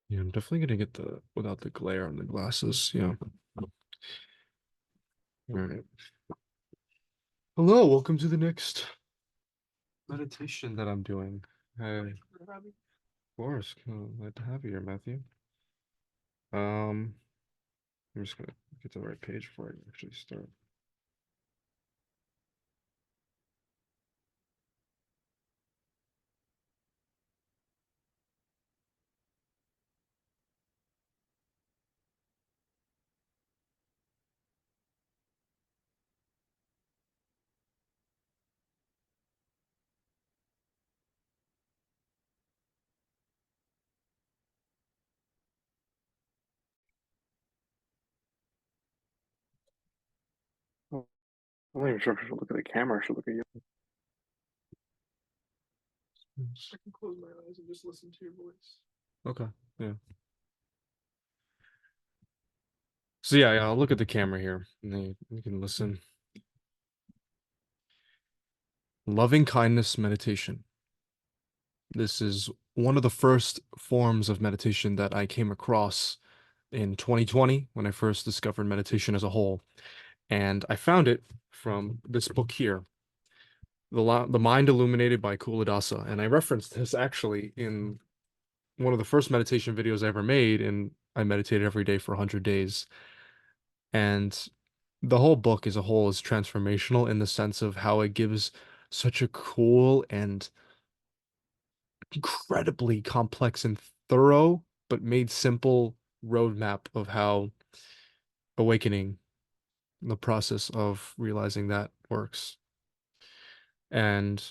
Yeah, I'm definitely gonna get the without the glare on the glasses. Yeah. All right. Hello, welcome to the next meditation that I'm doing. Hey, of course. Glad to have you here, Matthew. Um, I'm just gonna get to the right page before I actually start. Oh, I'm not even sure if I should look at the camera or should look at you. I can close my eyes and just listen to your voice. Okay. Yeah. So yeah, I'll look at the camera here, and then you can listen. Loving kindness meditation. This is one of the first forms of meditation that I came across in 2020 when I first discovered meditation as a whole. And I found it from this book here, The Mind Illuminated by Kuladasa. And I referenced this actually in one of the first meditation videos I ever made, and I meditated every day for 100 days. And the whole book as a whole is transformational in the sense of how it gives such a cool and incredibly complex and thorough, but made simple roadmap of how awakening, the process of realizing that works. And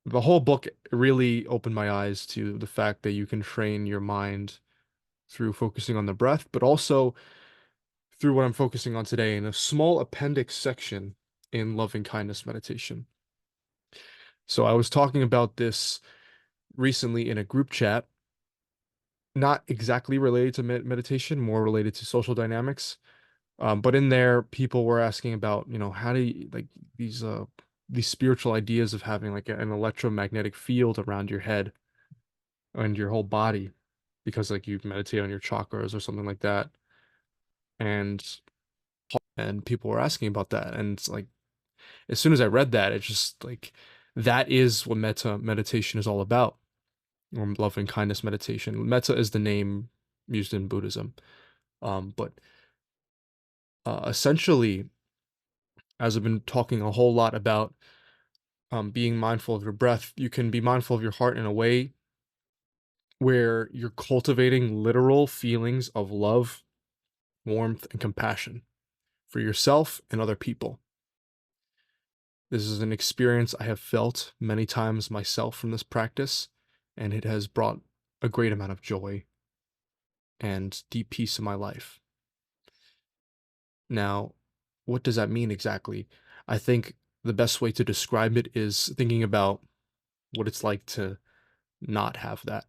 the whole book really opened my eyes to the fact that you can train your mind through focusing on the breath, but also through what I'm focusing on today in a small appendix section in loving kindness meditation. So I was talking about this recently in a group chat, not exactly related to meditation, more related to social dynamics. But in there, people were asking about, how do you like these these spiritual ideas of having like an electromagnetic field around your head and your whole body because like you meditate on your chakras or something like that. And people were asking about that. And it's like as soon as I read that, it's just like that is what metta meditation is all about, or loving kindness meditation. Metta is the name used in Buddhism. But essentially, as I've been talking a whole lot about being mindful of your breath, you can be mindful of your heart in a way where you're cultivating literal feelings of love, warmth, and compassion for yourself and other people. This is an experience I have felt many times myself from this practice, and it has brought a great amount of joy and deep peace in my life. Now, what does that mean exactly? I think the best way to describe it is thinking about what it's like to not have that.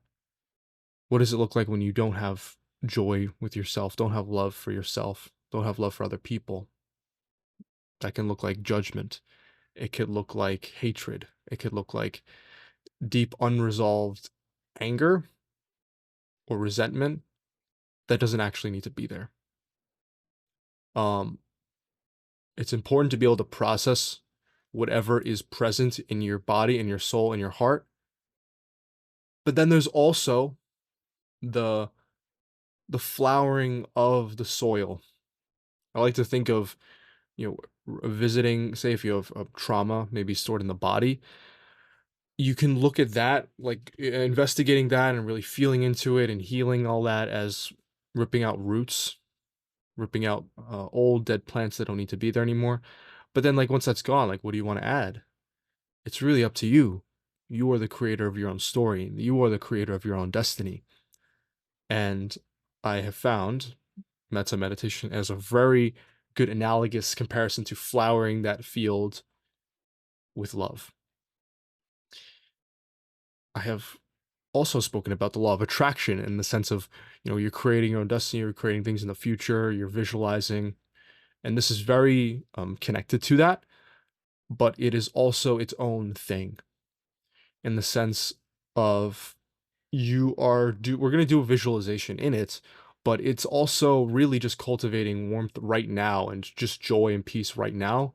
What does it look like when you don't have joy with yourself, don't have love for yourself, don't have love for other people? That can look like judgment. It could look like hatred. It could look like deep unresolved anger or resentment that doesn't actually need to be there. Um, it's important to be able to process whatever is present in your body and your soul and your heart. But then there's also the the flowering of the soil. I like to think of, visiting, say if you have a trauma maybe stored in the body, you can look at that, like investigating that and really feeling into it and healing all that as ripping out roots, ripping out old dead plants that don't need to be there anymore. But then, like, once that's gone, like, what do you want to add? It's really up to you. You are the creator of your own story. You are the creator of your own destiny. And I have found metta meditation as a very good analogous comparison to flowering that field with love. I have also spoken about the law of attraction in the sense of, you're creating your own destiny, you're creating things in the future, you're visualizing, and this is very connected to that, but it is also its own thing in the sense of we're going to do a visualization in it, but it's also really just cultivating warmth right now and just joy and peace right now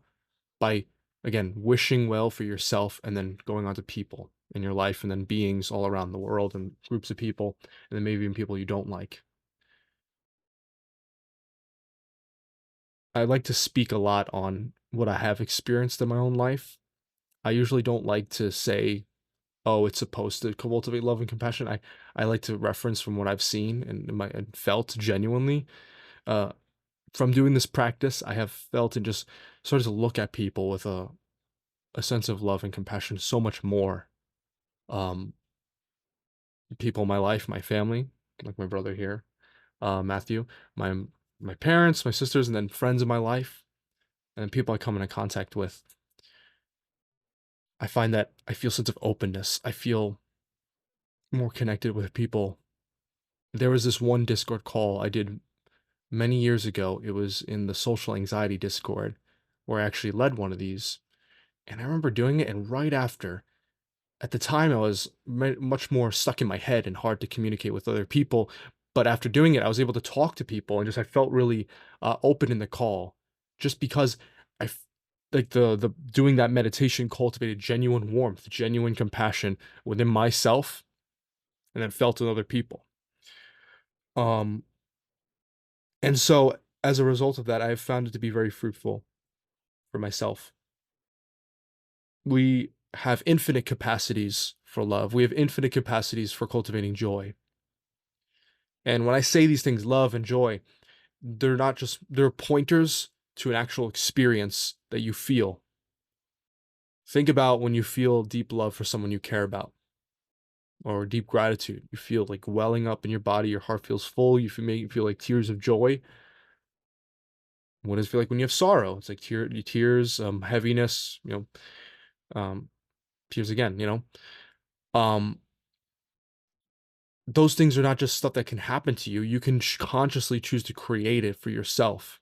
by, again, wishing well for yourself and then going on to people in your life and then beings all around the world and groups of people and then maybe even people you don't like. I like to speak a lot on what I have experienced in my own life. I usually don't like to say, oh, it's supposed to cultivate love and compassion. I like to reference from what I've seen and felt genuinely. Uh, from doing this practice, I have felt and just started to look at people with a sense of love and compassion so much more. Um, People in my life, my family, like my brother here, Matthew, my my parents, my sisters, and then friends in my life, and then people I come into contact with. I find that I feel a sense of openness. I feel more connected with people. There was this one Discord call I did many years ago. It was in the social anxiety Discord where I actually led one of these. And I remember doing it, and right after, at the time, I was much more stuck in my head and hard to communicate with other people. But after doing it, I was able to talk to people and just I felt really open in the call, just because I like the doing that meditation cultivated genuine warmth, genuine compassion within myself, and then felt in other people. Um, and so as a result of that, I have found it to be very fruitful for myself. We have infinite capacities for love. We have infinite capacities for cultivating joy. And when I say these things, love and joy, they're pointers to an actual experience that you feel. Think about when you feel deep love for someone you care about or deep gratitude. You feel like welling up in your body, your heart feels full, you feel like tears of joy. What does it feel like when you have sorrow? It's like tears, heaviness, tears again, Um, those things are not just stuff that can happen to you. You can consciously choose to create it for yourself.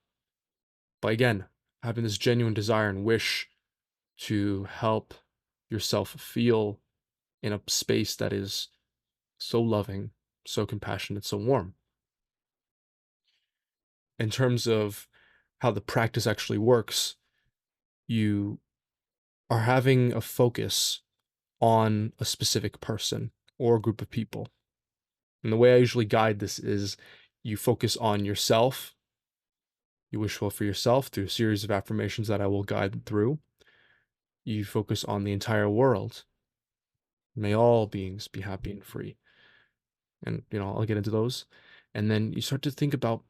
But again, having this genuine desire and wish to help yourself feel in a space that is so loving, so compassionate, so warm. In terms of how the practice actually works, you are having a focus on a specific person or a group of people. And the way I usually guide this is you focus on yourself. You wish well for yourself through a series of affirmations that I will guide through. You focus on the entire world. May all beings be happy and free. And, I'll get into those. And then you start to think about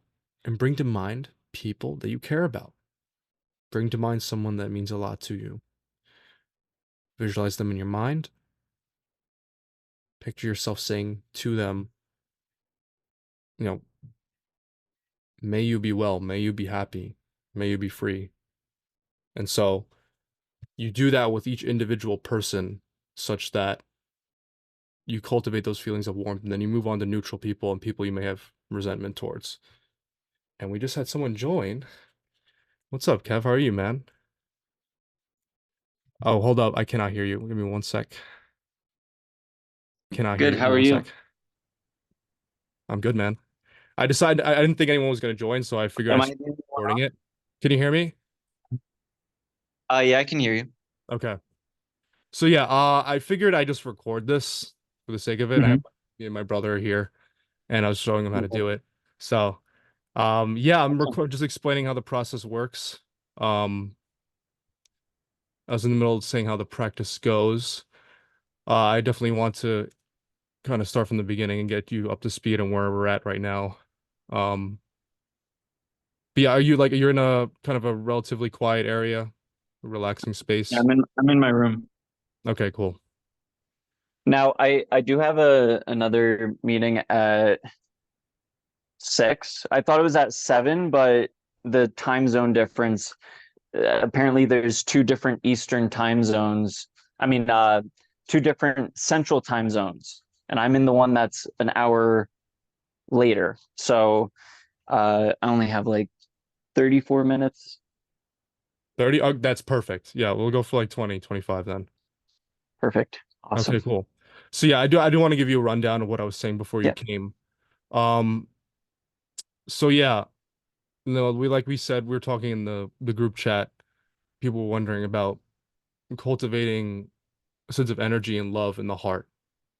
and bring to mind people that you care about. Bring to mind someone that means a lot to you. Visualize them in your mind. Picture yourself saying to them, you know, may you be well, may you be happy, may you be free. And so you do that with each individual person such that you cultivate those feelings of warmth, and then you move on to neutral people and people you may have resentment towards. And we just had someone join. What's up, Kev? How are you, man? Oh, hold up. I cannot hear you. Give me one sec. Cannot hear Good. you. Give How me are one you? sec. I'm good, man. I didn't think anyone was going to join, so I figured I Am I should the only one recording on? it. Can you hear me? Yeah, I can hear you. Okay. So yeah, I figured I just record this for the sake of it. I have Hmm. me and my brother here, and I was showing him how to Cool. do it. So, yeah, Awesome. just explaining how the process works. Um, I was in the middle of saying how the practice goes. I definitely want to kind of start from the beginning and get you up to speed on where we're at right now. Um, but yeah, you're in a kind of a relatively quiet area, a relaxing Yeah, space? I'm in my room. Okay, cool. Now I do have a another meeting at 6. I thought it was at 7, but the time zone difference, apparently there's two different Eastern time zones. I mean, two different Central time zones, and I'm in the one that's an hour later. So, I only have like 34 minutes. 30? Oh, that's perfect. Yeah, we'll go for like 20, 25 then. Perfect. Okay, Awesome. cool. So yeah, I do want to give you a rundown of what I was saying before you Yeah. came. Um, so yeah, no, we said we were talking in the group chat. People were wondering about cultivating a sense of energy and love in the heart,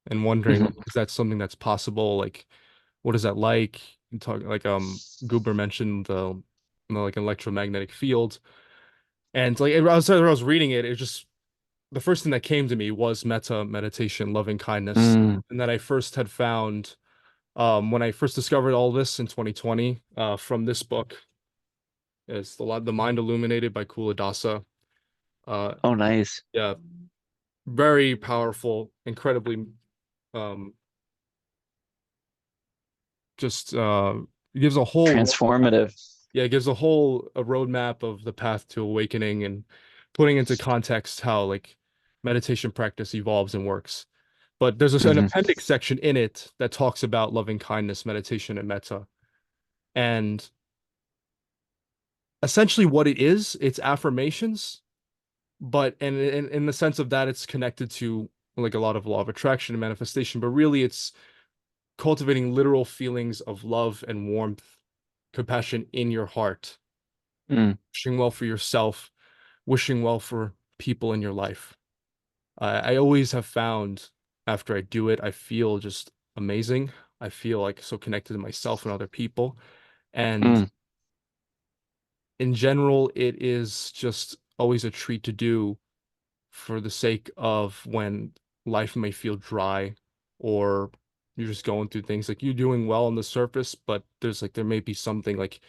and wondering like, Hmm. is that something that's possible? Like, what is that like? And talk like Goober mentioned like electromagnetic field, and like as I was reading it, it just the first thing that came to me was metta meditation, loving kindness, Mm. and that I first had found when I first discovered all this in 2020 from this book. It's the Mind Illuminated by Kuladasa. Uh, Oh, nice. yeah, very powerful, incredibly um, just gives a whole Transformative. yeah, it gives a roadmap of the path to awakening and putting into context how like meditation practice evolves and works. But there's an Hmm. appendix section in it that talks about loving kindness, meditation, and metta. And essentially what it is, it's affirmations, but and in the sense of that, it's connected to like a lot of law of attraction and manifestation, but really it's cultivating literal feelings of love and warmth, compassion in your heart, Mm. wishing well for yourself, wishing well for people in your life. I always have found after I do it, I feel just amazing. I feel like so connected to myself and other people. And Mm. in general, it is just always a treat to do for the sake of when life may feel dry or you're just going through things like you're doing well on the surface, but there may be something like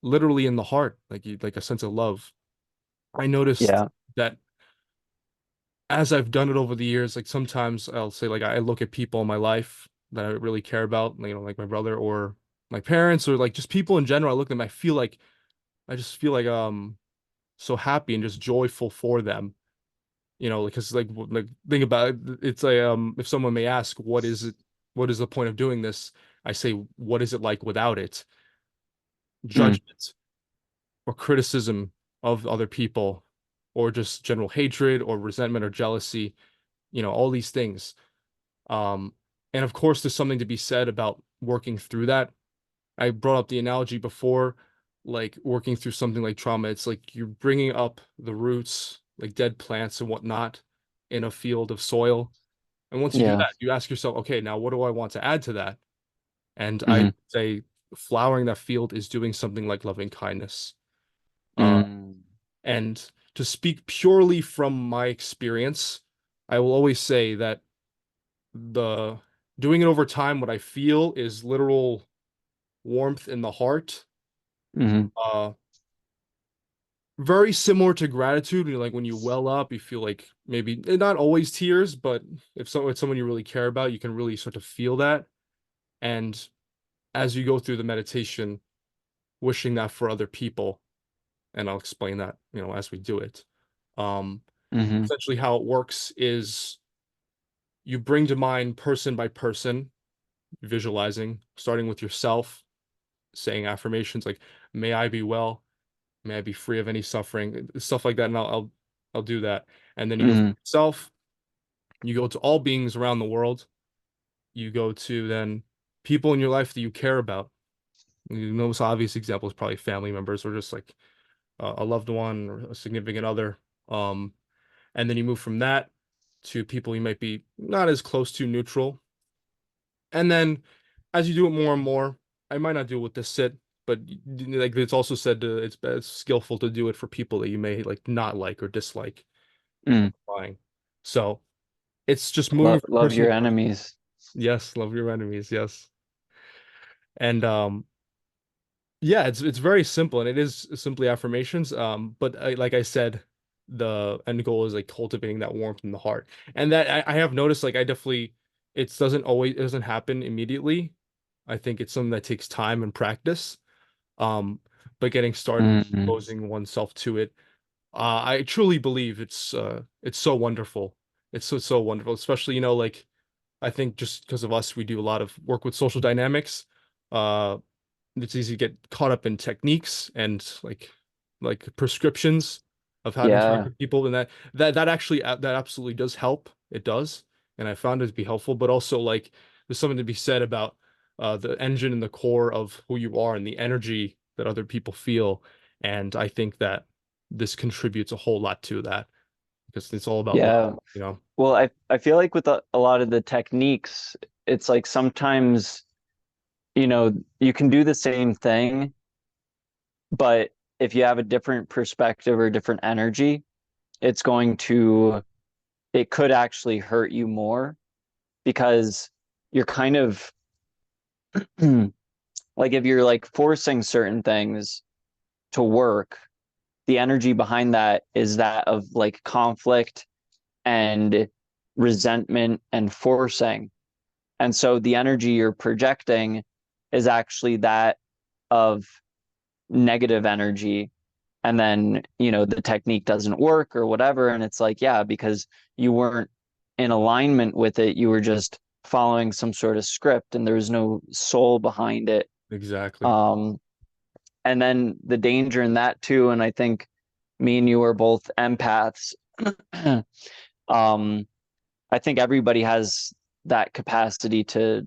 literally in the heart, like a sense of love. I noticed Yeah. that as I've done it over the years, like sometimes I'll say like I look at people in my life that I really care about, like my brother or my parents or like just people in general. I look at them, I just feel like so happy and just joyful for them. Because like think about it, it's like if someone may ask, what is the point of doing this? I say, what is it like without it? Mm. Judgment or criticism of other people, or just general hatred or resentment or jealousy, all these things. Um, and of course, there's something to be said about working through that. I brought up the analogy before, like working through something like trauma. It's like you're bringing up the roots, like dead plants and whatnot, in a field of soil. And once you do Yeah. that, you ask yourself, okay, now what do I want to add to that? And I Hmm. say flowering that field is doing something like loving kindness. Uh, Mm. and to speak purely from my experience, I will always say that the doing it over time, what I feel is literal warmth in the heart. Hmm. Uh, very similar to gratitude. Like when you well up, you feel like maybe not always tears, but if it's someone you really care about, you can really start to feel that. And as you go through the meditation, wishing that for other people, and I'll explain that, as we do it. Um, Hmm. Essentially how it works is you bring to mind person by person, visualizing, starting with yourself, saying affirmations like, may I be well, may I be free of any suffering, stuff like that. And I'll do that. And then you go for Hmm. yourself, you go to all beings around the world, you go to then people in your life that you care about. The most obvious example is probably family members or just like a loved one or a significant other. Um, and then you move from that to people you might be not as close to neutral. And then as you do it more and more, I might not do it with this sit, but like it's also said it's skillful to do it for people that you may like not like or dislike Mm. buying. So it's just moving from Love person your to person. enemies. Yes, love your enemies, yes. And yeah, it's very simple and it is simply affirmations. But like I said, the end goal is like cultivating that warmth in the heart. And that I have noticed like it doesn't happen immediately. I think it's something that takes time and practice. Um, but getting started and Hmm. exposing oneself to it, I truly believe it's so wonderful. It's so wonderful, especially, like I think just because of us, we do a lot of work with social dynamics. Uh, it's easy to get caught up in techniques and like prescriptions of how to interact Yeah. with people, and that actually that absolutely does help. It does. and I found it to be helpful, but also like there's something to be said about the engine and the core of who you are and the energy that other people feel. And I think that this contributes a whole lot to that because it's all about love, Yeah. you know? Well, I feel like with a lot of the techniques, it's like sometimes, you can do the same thing, but if you have a different perspective or different energy, it's going to, it could actually hurt you more because you're kind of like if you're like forcing certain things to work, the energy behind that is that of like conflict and resentment and forcing. And so the energy you're projecting is actually that of negative energy. And then, the technique doesn't work or whatever. And it's like, yeah, because you weren't in alignment with it. You were just following some sort of script and there was no soul behind it. Exactly. Um, and then the danger in that too, and I think me and you are both empaths. um, I think everybody has that capacity to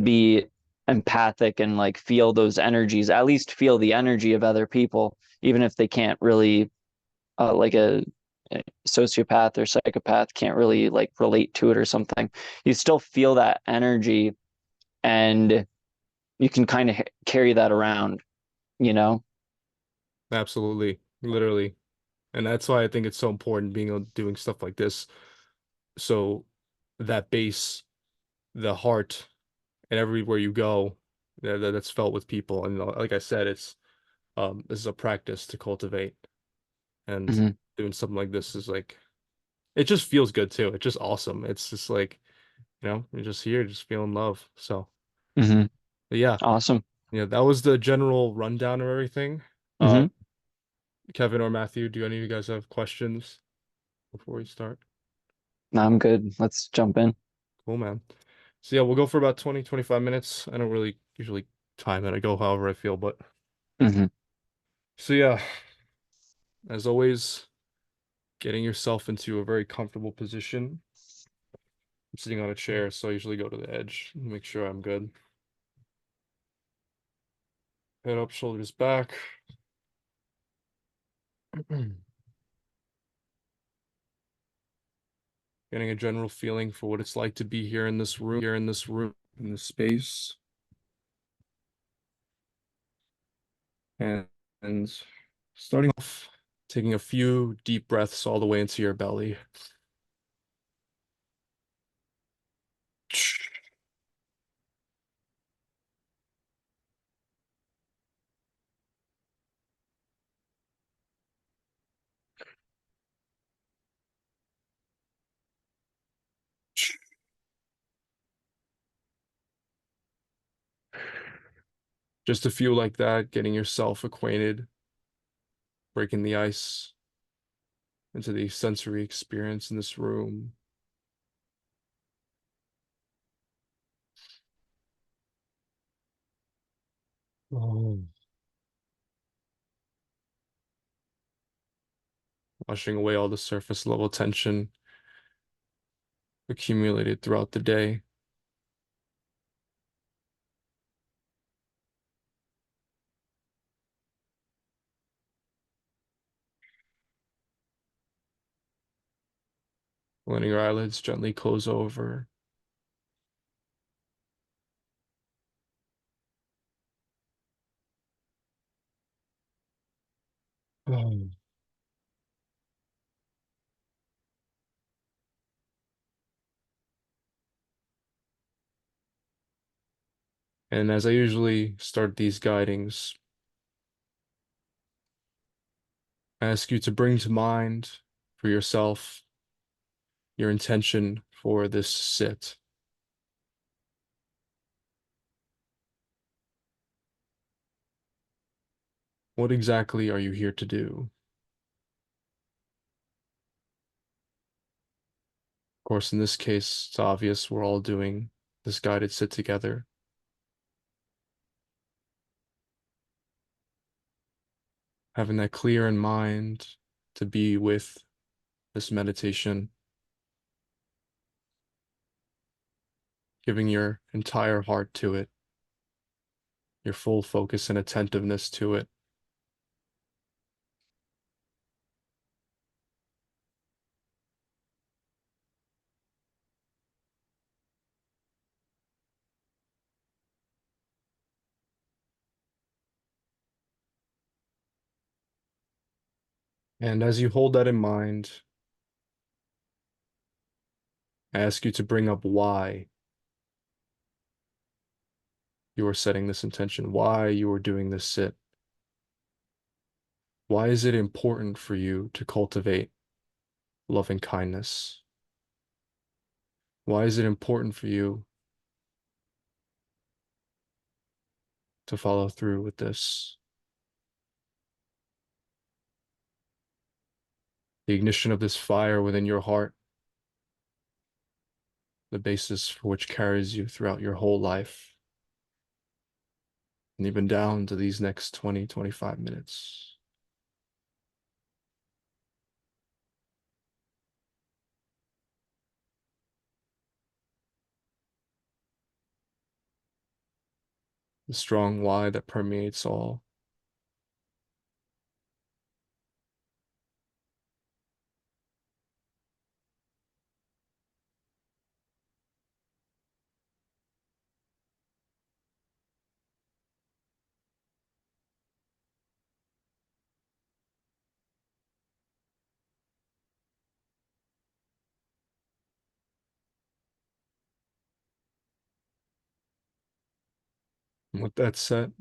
be empathic and like feel those energies, at least feel the energy of other people, even if they can't really, like a sociopath or psychopath can't really like relate to it or something. You still feel that energy and you can kind of carry that around, you know? Absolutely. Literally. And that's why I think it's so important being able doing stuff like this. So that base, the heart, and everywhere you go, that's felt with people. And like I said, it's this is a practice to cultivate. And Hmm. doing something like this is like it just feels good too. It's just awesome. It's just like, you're just here, just feeling love. So, Hmm. but yeah, Awesome. yeah, that was the general rundown of everything. Hmm. Kevin or Matthew, do any of you guys have questions before we start? No, I'm good. Let's jump in. Cool, man. So yeah, we'll go for about 20, 25 minutes. I don't really usually time it. I go however I feel, but Hmm. so yeah, as always, getting yourself into a very comfortable position. I'm sitting on a chair, so I usually go to the edge, make sure I'm good. Head up, shoulders back. Getting a general feeling for what it's like to be in this space. And, and starting off, taking a few deep breaths all the way into your belly. Just a few like that, getting yourself acquainted, breaking the ice into the sensory experience in this room. Oh. Washing away all the surface level tension accumulated throughout the day. Letting your eyelids gently close over. Oh. And as I usually start these guidings, I ask you to bring to mind for yourself your intention for this sit. What exactly are you here to do? Of course, in this case, it's obvious we're all doing this guided sit together, having that clear in mind to be with this meditation. giving your entire heart to it, your full focus and attentiveness to it. And as you hold that in mind, I ask you to bring up why you are setting this intention, why you are doing this sit. Why is it important for you to cultivate loving kindness? Why is it important for you to follow through with this? The ignition of this fire within your heart, the basis for which carries you throughout your whole life, and even down to these next 20, 25 minutes. The strong why that permeates all. And with that said,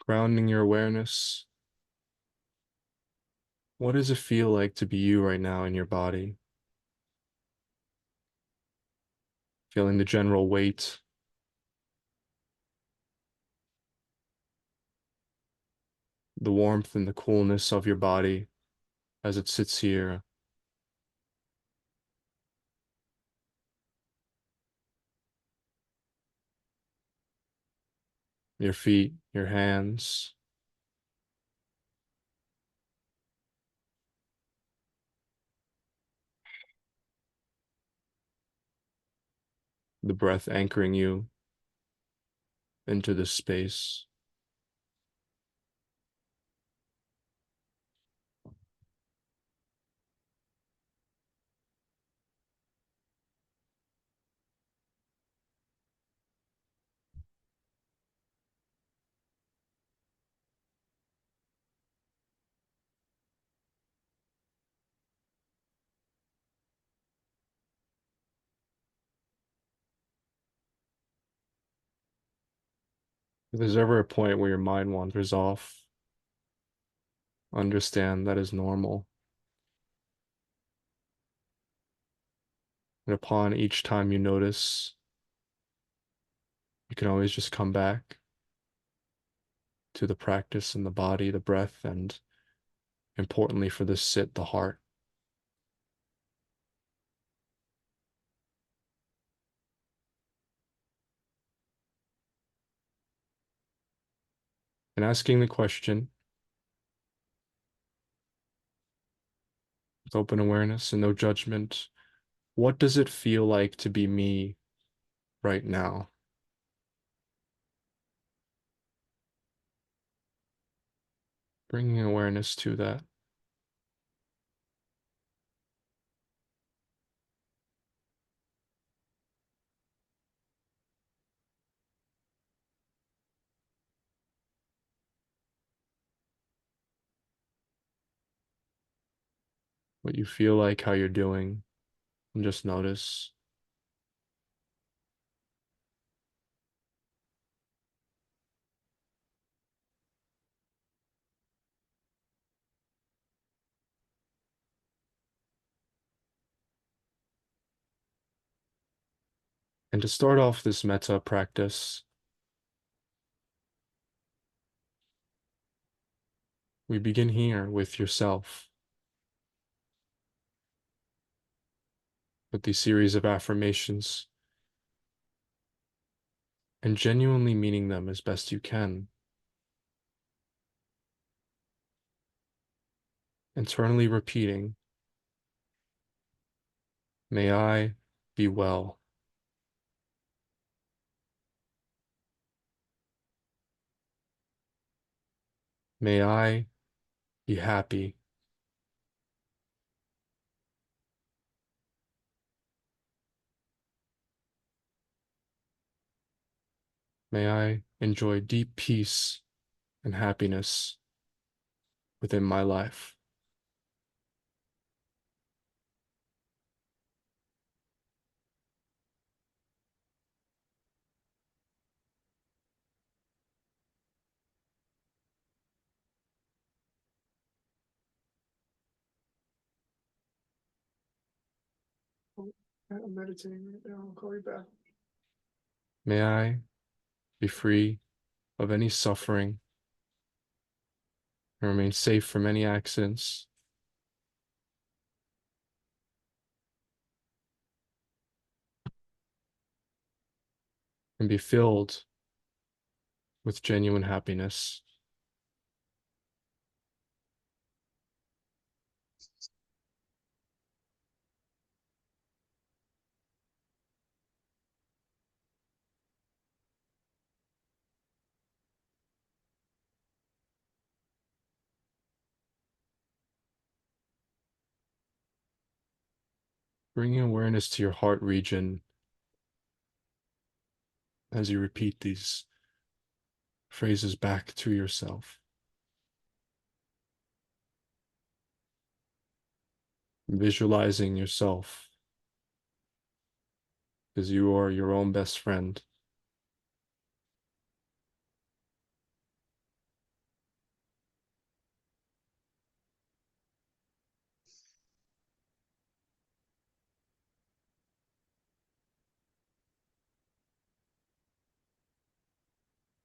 grounding your awareness, what does it feel like to be you right now in your body? Feeling the general weight, the warmth and the coolness of your body as it sits here, your feet, your hands, the breath anchoring you into this space. If there's ever a point where your mind wanders off, understand that is normal. And upon each time you notice, you can always just come back to the practice and the body, the breath, and importantly for this sit, the heart. And asking the question with open awareness and no judgment, what does it feel like to be me right now? Bringing awareness to that. What you feel like, how you're doing, and just notice. And to start off this metta practice, we begin here with yourself, with these series of affirmations, and genuinely meaning them as best you can. Internally repeating, may I be well. May I be happy. May I enjoy deep peace and happiness within my life. I'm meditating right now. I'll call you back. May I be free of any suffering and remain safe from any accidents and be filled with genuine happiness. Bringing awareness to your heart region as you repeat these phrases back to yourself. Visualizing yourself as you are your own best friend.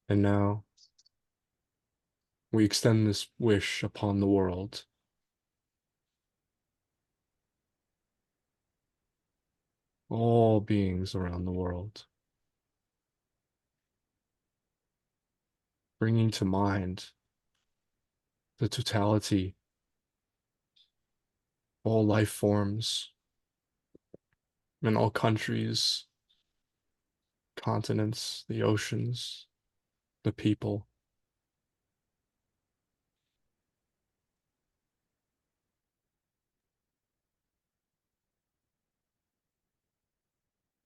And now we extend this wish upon the world. All beings around the world, bringing to mind the totality, all life forms in all countries, continents, the oceans, the people.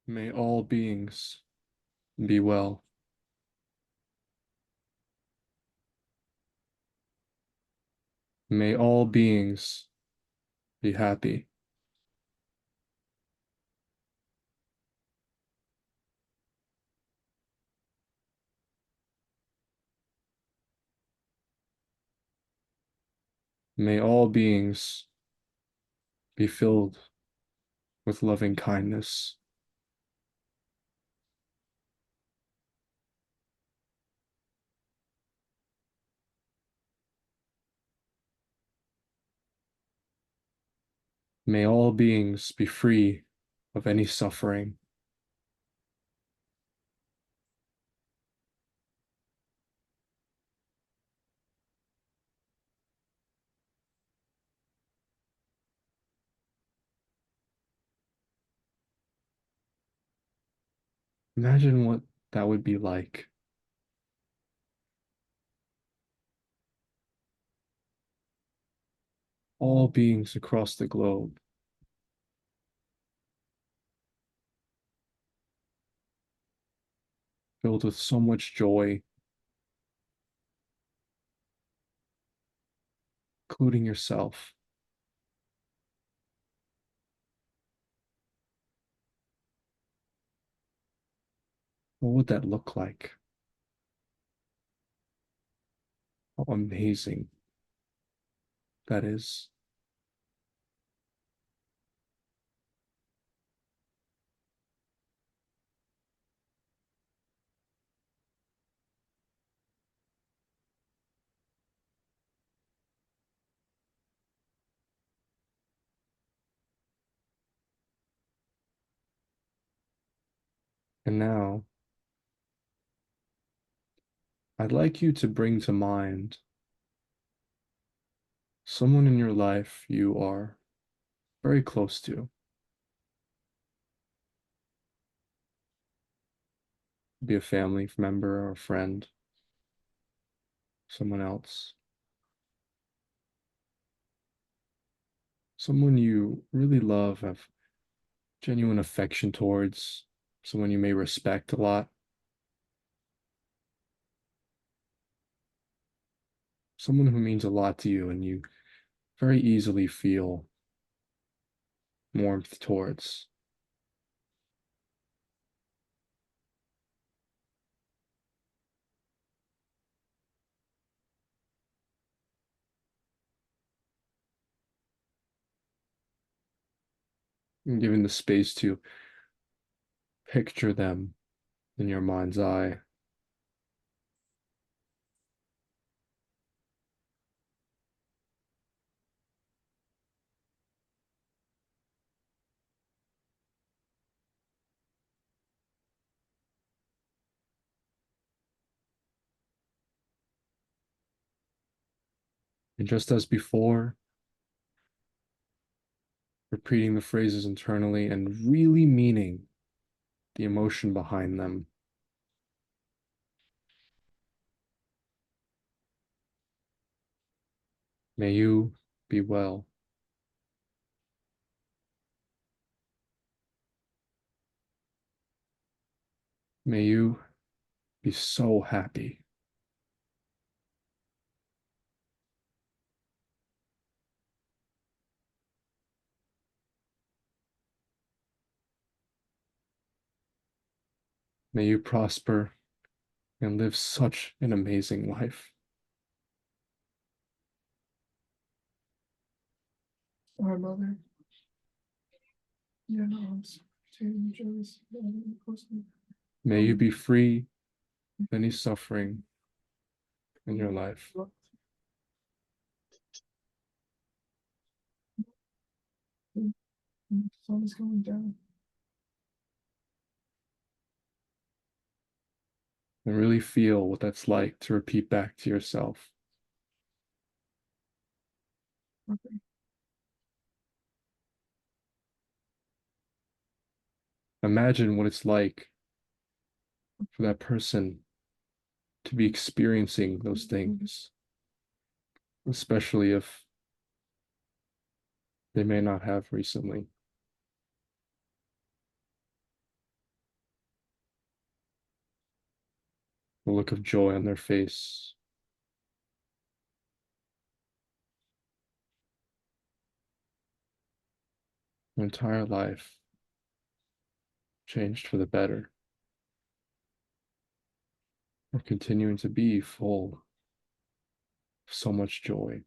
May all beings be well. May all beings be happy. May all beings be filled with loving kindness. May all beings be free of any suffering. Imagine what that would be like. All beings across the globe filled with so much joy, including yourself. What would that look like? How amazing that is. And now, I'd like you to bring to mind someone in your life you are very close to. Be a family member or a friend, someone else. someone you really love, have genuine affection towards, someone you may respect a lot, someone who means a lot to you and you very easily feel warmth towards. And given the space to picture them in your mind's eye. And just as before, repeating the phrases internally and really meaning the emotion behind them. May you be well. May you be so happy. May you prosper and live such an amazing life. Our mother, yeah, no, may you be free of any suffering in your life. The sun is going down. And really feel what that's like to repeat back to yourself. Okay. Imagine what it's like for that person to be experiencing those things, especially if they may not have recently. The look of joy on their face. Their entire life changed for the better. Or continuing to be full of so much joy.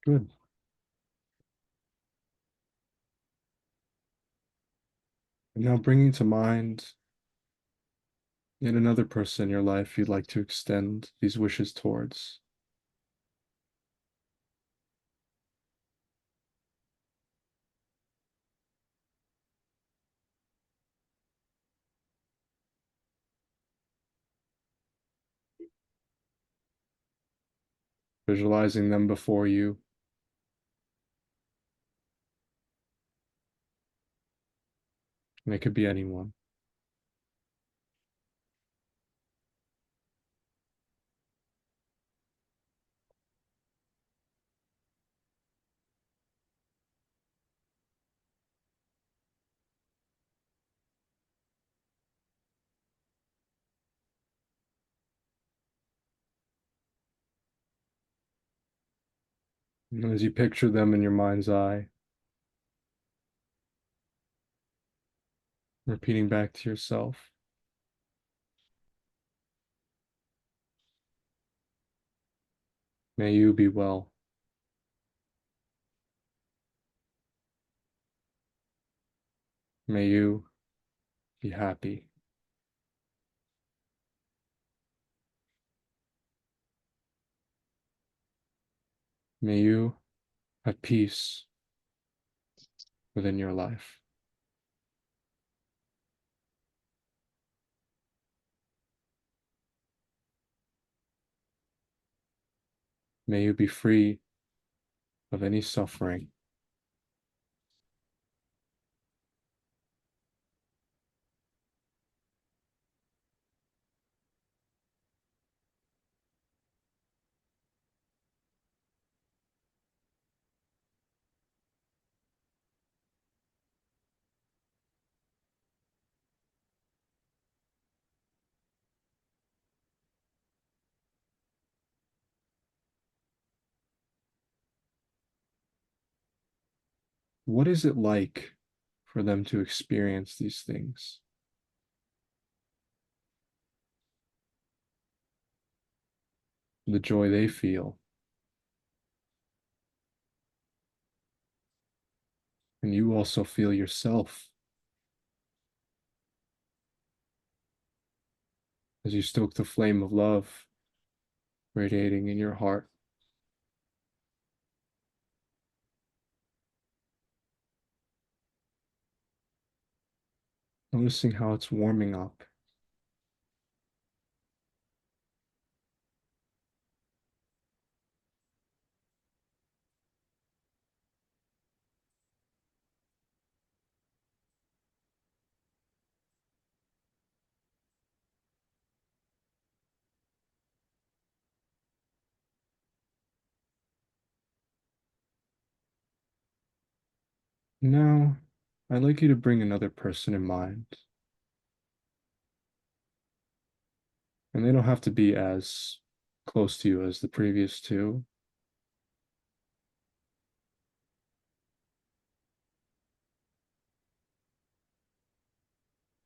Good. And now bringing to mind yet another person in your life you'd like to extend these wishes towards. Visualizing them before you. And it could be anyone. And as you picture them in your mind's eye, repeating back to yourself, may you be well. May you be happy. May you have peace within your life. May you be free of any suffering. What is it like for them to experience these things? The joy they feel, and you also feel yourself as you stoke the flame of love radiating in your heart, noticing how it's warming up. Now, I'd like you to bring another person in mind, and they don't have to be as close to you as the previous two.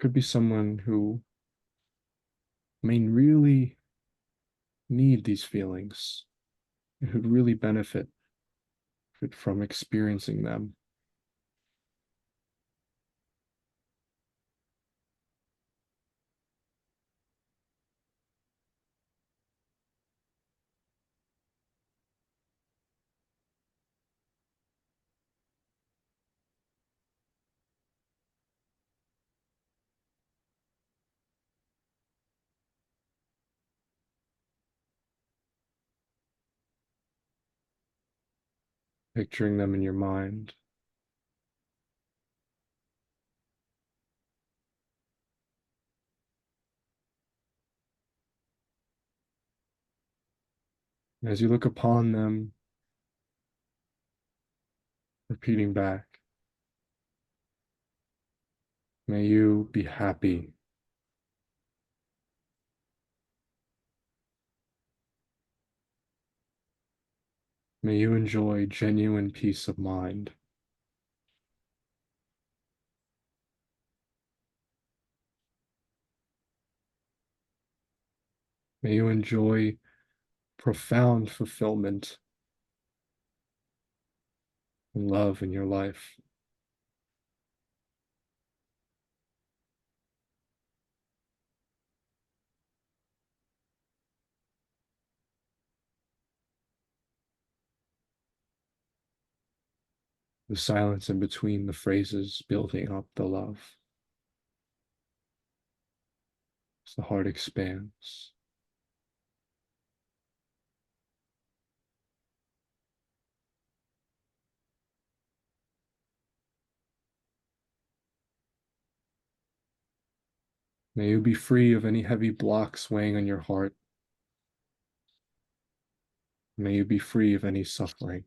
Could be someone who may really need these feelings and who'd really benefit from experiencing them. Picturing them in your mind. As you look upon them, repeating back, may you be happy. May you enjoy genuine peace of mind. May you enjoy profound fulfillment and love in your life. The silence in between the phrases building up the love as the heart expands. May you be free of any heavy blocks weighing on your heart. May you be free of any suffering.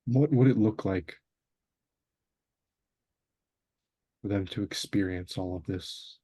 What would it look like for them to experience all of this?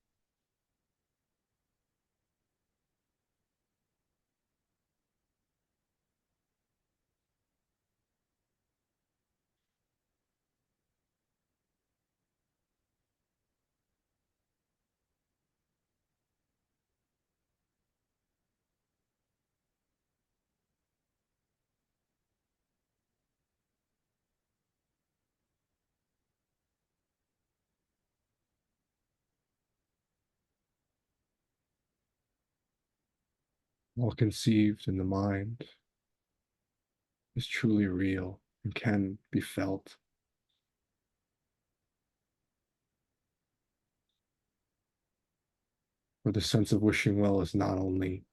All conceived in the mind is truly real and can be felt. where the sense of wishing well is not only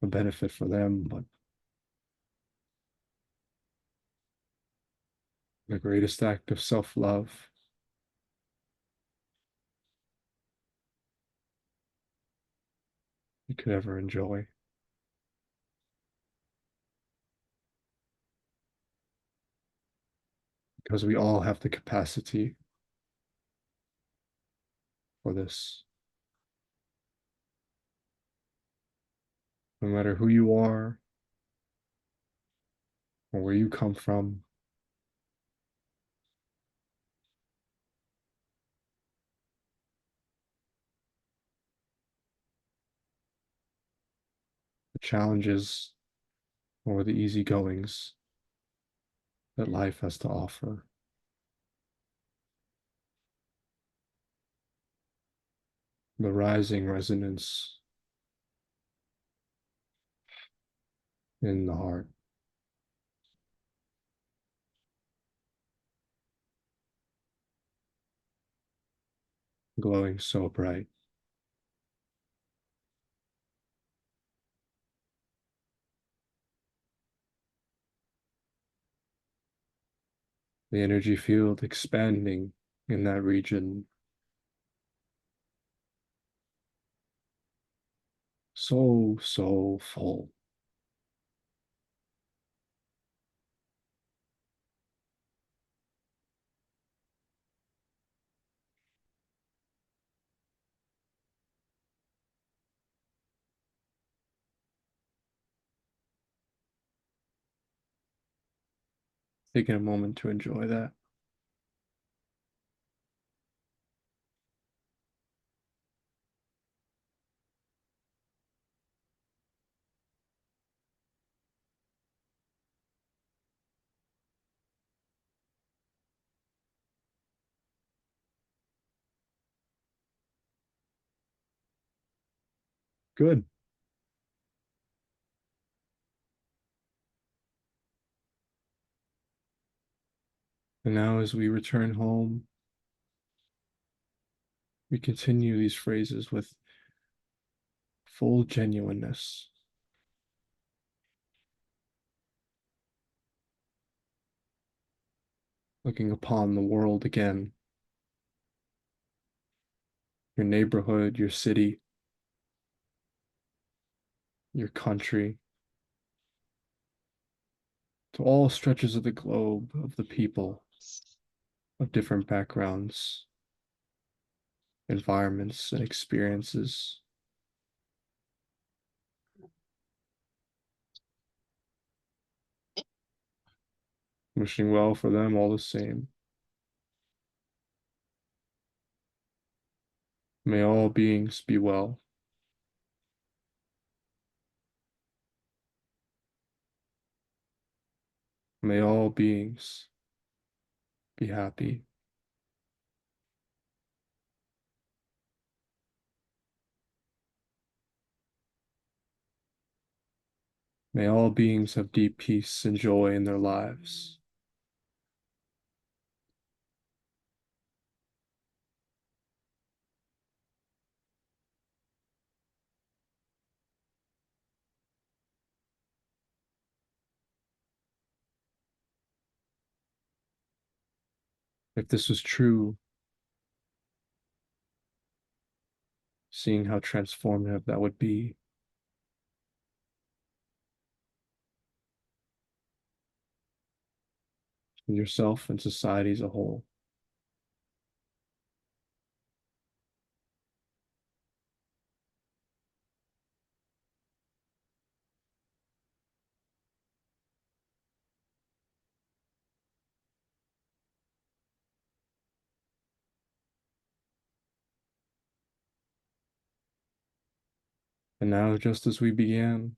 a benefit for them, but the greatest act of self-love you could ever enjoy. Because we all have the capacity for this. No matter who you are or where you come from, the challenges or the easygoings that life has to offer. The rising resonance in the heart, glowing so bright. The energy field expanding in that region, so full. Taking a moment to enjoy that. Good. And now, as we return home, we continue these phrases with full genuineness, looking upon the world again, your neighborhood, your city, your country, to all stretches of the globe, of the people of different backgrounds, environments, and experiences. Wishing well for them all the same. May all beings be well. May all beings be happy. May all beings have deep peace and joy in their lives. If this was true, seeing how transformative that would be in yourself and society as a whole. And now, just as we began,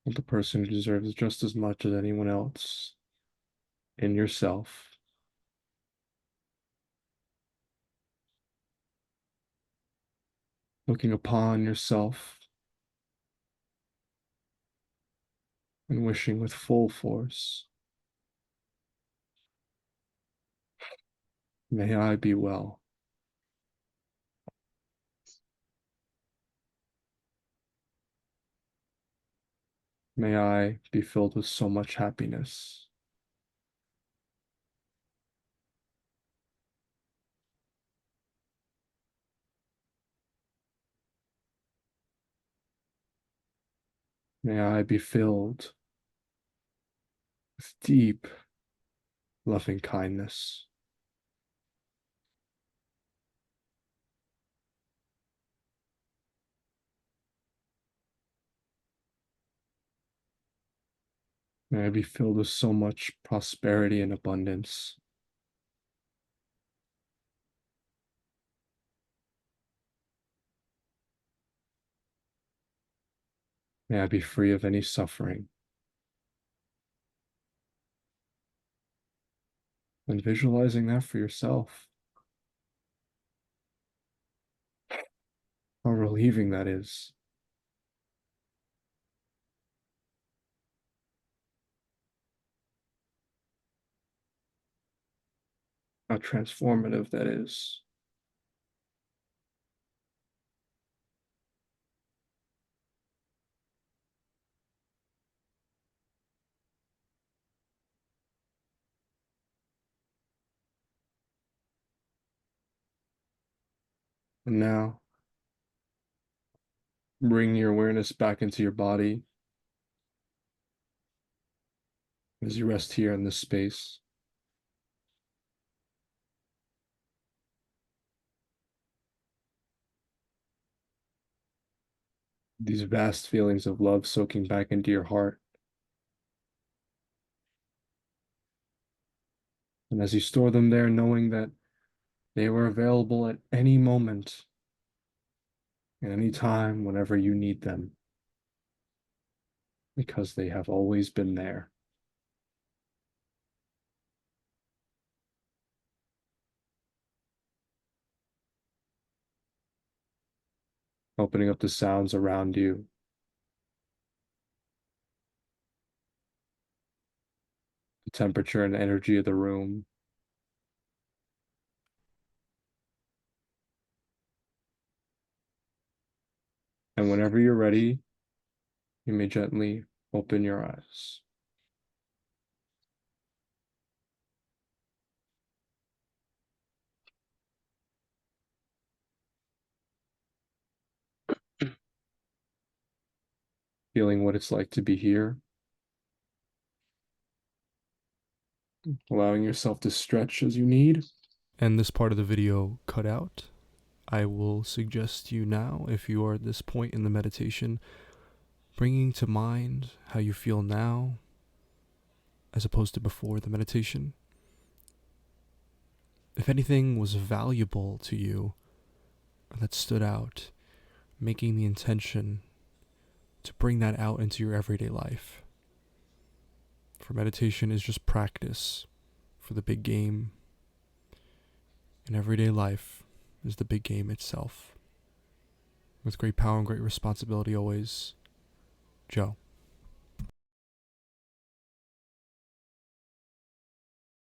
with the person who deserves just as much as anyone else in yourself, looking upon yourself and wishing with full force, may I be well. May I be filled with so much happiness. May I be filled with deep, loving kindness. May I be filled with so much prosperity and abundance. May I be free of any suffering. And visualizing that for yourself, how relieving that is, how transformative that is. And now, bring your awareness back into your body as you rest here in this space. These vast feelings of love soaking back into your heart. And as you store them there, knowing that they were available at any moment, at any time, whenever you need them, because they have always been there. Opening up the sounds around you, the temperature and energy of the room. And whenever you're ready, you may gently open your eyes. Feeling what it's like to be here, allowing yourself to stretch as you need. And this part of the video cut out. I will suggest you now, if you are at this point in the meditation, bringing to mind how you feel now as opposed to before the meditation. If anything was valuable to you or that stood out, making the intention to bring that out into your everyday life. For meditation is just practice for the big game, and everyday life is the big game itself. With great power and great responsibility always, Joe.